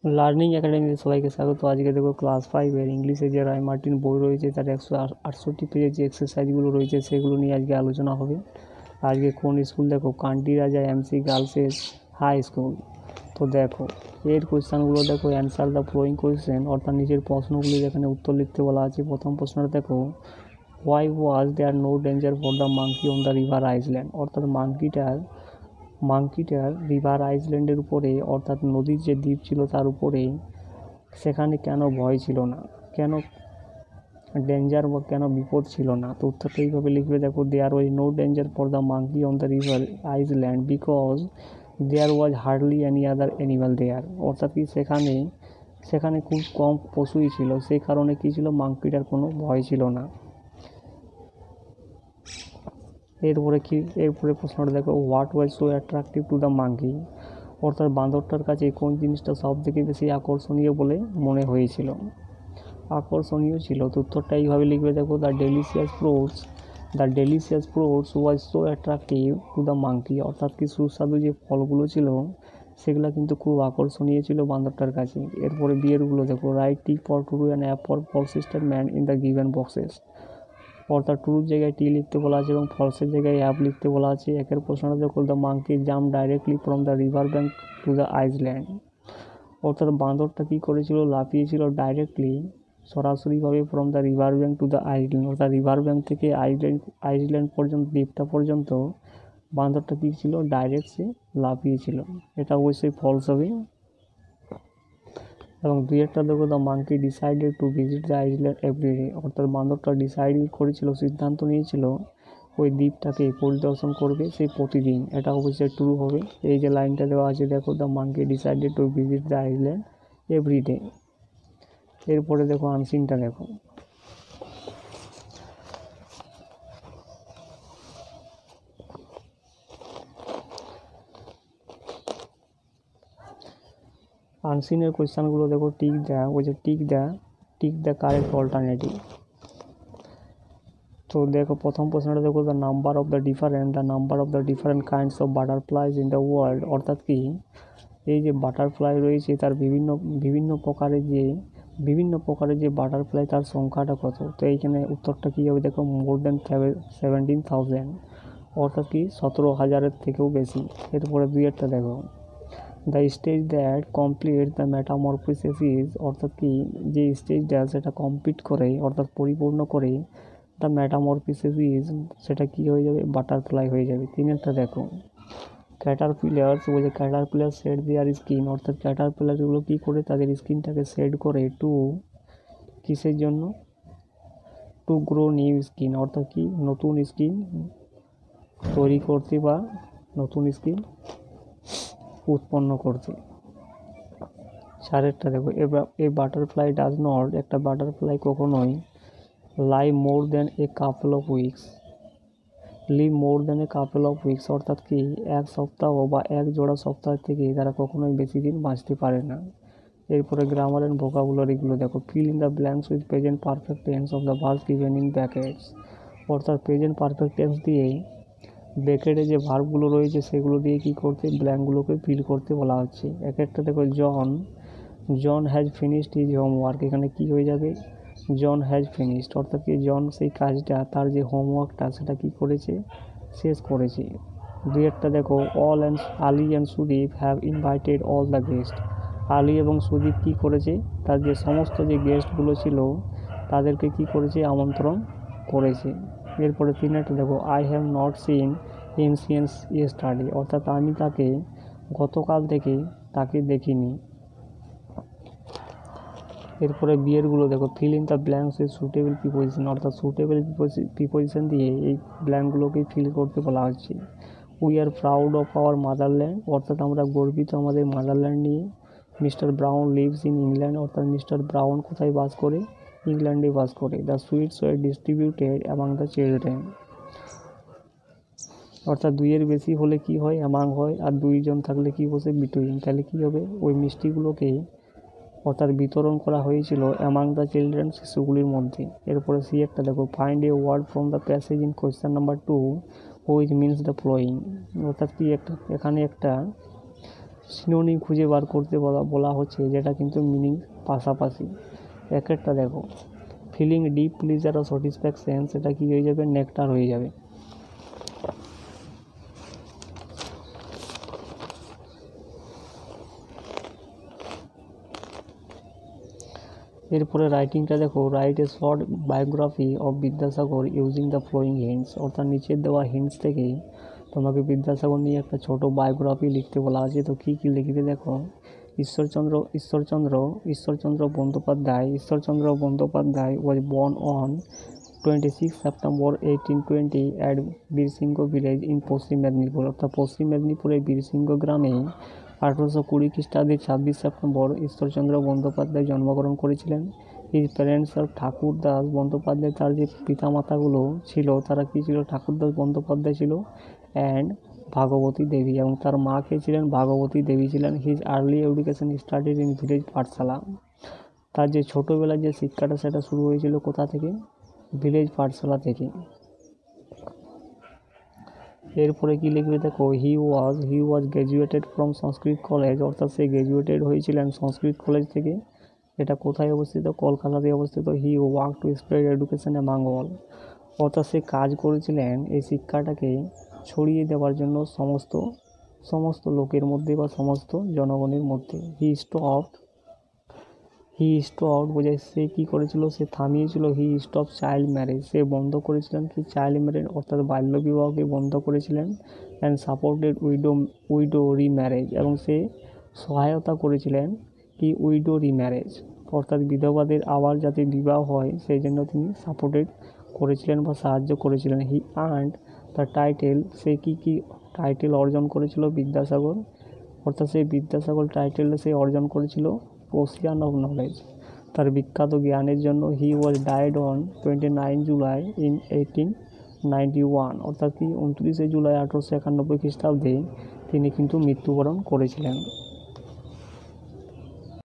Learning একাডেমিতে সবাইকে স্বাগত। আজকে দেখো ক্লাস 5-এর ইংলিশে যে রায় মার্টিন বই রয়েছে তার 168 পেজের যে এক্সারসাইজগুলো রয়েছে সেগুলো নিয়ে আজকে আলোচনা হবে। আজকে কোন স্কুল দেখো, কান্টি রাজা এমসি গার্লসেস হাই স্কুল। তো দেখো এর কোয়েশ্চানগুলো দেখো, অ্যান্সার দ্য ফ্লোয়িং কোয়েশ্চেন, অর্থাৎ নিচের প্রশ্নগুলি যেখানে উত্তর লিখতে বলা আছে। প্রথম প্রশ্নটা দেখো, why was there no danger for the monkey on the river island, অর্থাৎ মাঙ্কিটার রিভার আইসল্যান্ডের উপরে, অর্থাৎ নদীর যে দ্বীপ ছিল তার উপরে সেখানে কেন ভয় ছিল না, কেন ডেঞ্জার বা কেন বিপদ ছিল না। তো উত্তরটা এইভাবে লিখবে দেখো, there was no danger for the monkey on the river island because there was hardly any other animal there, অর্থাৎ কি সেখানে খুব কম পশুই ছিল, সেই কারণে কী ছিল, মাঙ্কিটার কোনো ভয় ছিল না। এরপরে প্রশ্নটা দেখো, what was so attractive to the monkey, অর্থাৎ বাঁদরটার কাছে কোন জিনিসটা সব থেকে বেশি আকর্ষণীয় বলে মনে হয়েছিল, আকর্ষণীয় ছিল। তো উত্তরটা এইভাবে লিখবে দেখো, the delicious fruits was so attractive to the monkey, অর্থাৎ কি সুস্বাদু যে ফলগুলো ছিল সেগুলো কিন্তু খুব আকর্ষণীয় ছিল বাঁদরটার কাছে। এরপরে বিয়েরগুলো দেখো, write T for true and app for persistent man in the given boxes, অর্থাৎ ট্রুর জায়গায় টি লিখতে বলা আছে এবং ফলসের জায়গায় অ্যাপ লিখতে বলা আছে। একের প্রশ্নটা দেখো, the monkey jump directly from the river bank to the island, অর্থাৎ বাঁদরটা কী করেছিল, লাফিয়েছিল ডাইরেক্টলি সরাসরিভাবে from the river bank to the island, অর্থাৎ রিভার ব্যাঙ্ক থেকে আইল্যান্ড পর্যন্ত, দ্বীপটা পর্যন্ত বাঁদরটা কী ছিল, ডাইরেক্ট সে লাফিয়েছিল। এটা অবশ্যই ফলস হবে। এবং একটা দেখো, the monkey decided to visit the island everyday, অর্থাৎ বাঁদরটা ডিসাইড করেছিল, সিদ্ধান্ত নিয়েছিল ওই দ্বীপটাকে পরিদর্শন করবে সে প্রতিদিন। এটা অবশ্যই ট্রু হবে। এই যে লাইনটা দেওয়া আছে দেখো, the monkey decided to visit the island everyday. এরপরে দেখো আনসিনটা দেখো, আনসিনের কোয়েশ্চানগুলো দেখো, টিক দ্য কারেক্ট অল্টারনেটিভ। তো দেখো প্রথম প্রশ্নটা দেখো, the number of the different kinds of butterflies in the world, অর্থাৎ কি এই যে বাটারফ্লাই রয়েছে তার বিভিন্ন প্রকারের যে বাটারফ্লাই তার সংখ্যাটা কত। তো এইখানে উত্তরটা কী হবে দেখো, মোর দ্যান 17,000, অর্থাৎ কি 17,000-এর থেকেও বেশি। এরপরে একটা দেখো, the stage that complete the metamorphosis is, অর্থাৎ কি যে স্টেজটা সেটা কমপ্লিট করে, অর্থাৎ পরিপূর্ণ করে দ্য মেটামরফোসিস ইজ, সেটা কি হয়ে যাবে, বাটারফ্লাই হয়ে যাবে। একটা দেখো, ক্যাটারপিলার শেড দেয়ার স্কিন, অর্থাৎ ক্যাটারপিলারগুলো কী করে তাদের স্কিনটাকে শেড করে টু কিসের জন্য, টু গ্রো নিউ স্কিন, অর্থাৎ কি নতুন স্কিন তৈরি করতে বা নতুন স্কিন উৎপন্ন করতে। একটা দেখো, এ বাটারফ্লাই ডাজ নট, একটা বাটারফ্লাই কখনোই live more than a couple of weeks, অর্থাৎ কি এক সপ্তাহ বা এক জোড়া সপ্তাহ থেকে তারা কখনোই বেশি দিন বাঁচতে পারে না। এরপরে গ্রামার অ্যান্ড ভোকাবুলারিগুলো দেখো, fill in the blanks with present perfect tense of the verbs given in brackets, অর্থাৎ প্রেজেন্ট পারফেক্ট টেন্স দিয়ে ব্র্যাকেটে যে ভার্বগুলো রয়েছে সেগুলো দিয়ে কী করতে, ব্ল্যাঙ্কগুলোকে ফিল করতে বলা হচ্ছে। একটা দেখো, John has finished his homework, এখানে কি হয়ে যাবে, জন হ্যাজ ফিনিশড, অর্থাৎ কি জন সেই কাজটা, তার যে হোমওয়ার্কটা সেটা কি করেছে, শেষ করেছে। একটা দেখো, Ali and Sudip have invited all the guest, Ali এবং সুদীপ কী করেছে, তার যে সমস্ত যে গেস্টগুলো ছিল তাদেরকে কি করেছে, আমন্ত্রণ করেছে। এরপরে একটা দেখো, I have not seen him since yesterday, অর্থাৎ আমি তাকে গতকাল থেকে তাকে দেখিনি। এরপরে বিয়েরগুলো দেখো, fill in the blanks with suitable preposition, অর্থাৎ সুটেবল প্রিপোজিশন দিয়ে এই ব্ল্যাঙ্কগুলোকে ফিল করতে বলা হচ্ছে। We are proud of our motherland, অর্থাৎ আমরা গর্বিত আমাদের মাদারল্যান্ড নিয়ে। Mister Brown lives in England, অর্থাৎ মিস্টার ব্রাউন কোথায় বাস করে, ইংল্যান্ডে বাস করে। The sweets were distributed among the children, অর্থাৎ দুইয়ের বেশি হলে কি হয়, অ্যামাং হয়, আর দুইজন থাকলে কি বসে, বিটুইন। তাহলে কি হবে, ওই মিষ্টিগুলোকে অর্থাৎ বিতরণ করা হয়েছিল অ্যামাং দ্য চিলড্রেন, শিশুগুলির মধ্যে। এরপরে একটা দেখো, find a word from the passage in question number 2 which means the following, অর্থাৎ কি এখানে একটা সিনোনিম খুঁজে বার করতে বলা হচ্ছে, যেটা কিন্তু মিনিং পাশাপাশি। এক একটা দেখো, ফিলিং ডিপ প্লিজার ও স্যাটিসফ্যাকশন, সেটা কি হয়ে যাবে, নেকটার হয়ে যাবে। এরপরে রাইটিংটা দেখো, write a short biography of Vidyasagar using the following hints, অর্থাৎ নিচের দেওয়া হিন্টস থেকে তোমাকে বিদ্যাসাগর নিয়ে একটা ছোট বায়োগ্রাফি লিখতে বলা আছে। তো কী কী লিখতে দেখো, Ishwarchandra Bandyopadhyay was born on 26 September 1820 at Birsingha village in পশ্চিম মেদিনীপুর, অর্থাৎ পশ্চিম মেদিনীপুরের বীরসিংহ গ্রামে 1820 খ্রিস্টাব্দে 26 সেপ্টেম্বর ঈশ্বরচন্দ্র বন্দ্যোপাধ্যায় জন্মগ্রহণ করেছিলেন। His parents of Thakurdas Bandyopadhyay, তার যে পিতামাতাগুলো ছিল তারা কী ছিল, ঠাকুরদাস বন্দ্যোপাধ্যায় ছিল অ্যান্ড ভাগবতী দেবী, এবং তার মা কে ছিলেন, ভাগবতী দেবী ছিলেন। His early education started in village পাঠশালা, তার যে ছোটোবেলার যে শিক্ষাটা সেটা শুরু হয়েছিল কোথা থেকে, ভিলেজ পাঠশালা থেকে। এরপরে কি লিখবে দেখো, হি ওয়াজ গ্র্যাজুয়েটেড ফ্রম সংস্কৃত কলেজ, অর্থাৎ সে গ্র্যাজুয়েটেড হয়েছিলেন সংস্কৃত কলেজ থেকে। এটা কোথায় অবস্থিত, কলকাতাতে অবস্থিত। He work to spread education among all, অর্থাৎ সে কাজ করেছিলেন এই শিক্ষাটাকে ছড়িয়ে দেওয়ার জন্য সমস্ত লোকের মধ্যে বা সমস্ত জনগণের মধ্যে। হি স্টপ বোঝায় সে কী করেছিল, সে থামিয়েছিল। হি স্টপ চাইল্ড ম্যারেজ, সে বন্ধ করেছিলেন কি, চাইল্ড ম্যারেজ, অর্থাৎ বাল্যবিবাহকে বন্ধ করেছিলেন। অ্যান্ড সাপোর্টেড উইডো রিম্যারেজ, এবং সে সহায়তা করেছিলেন কি, উইডো রিম্যারেজ, অর্থাৎ বিধবাদের আবার যাতে বিবাহ হয় সেই জন্য তিনি সাপোর্টেড করেছিলেন বা সাহায্য করেছিলেন। হি আর্নড দ্য টাইটেল, সে কী টাইটেল অর্জন করেছিল, বিদ্যাসাগর, অর্থাৎ সেই বিদ্যাসাগর টাইটেলটা সে অর্জন করেছিল ওশিয়ান অফ নলেজ, তার বিখ্যাত জ্ঞানের জন্য। হি ওয়াজ ডাইড অন 29 জুলাই ইন 1891, অর্থাৎ কি 29 জুলাই 1891 খ্রিস্টাব্দে তিনি কিন্তু মৃত্যুবরণ করেছিলেন।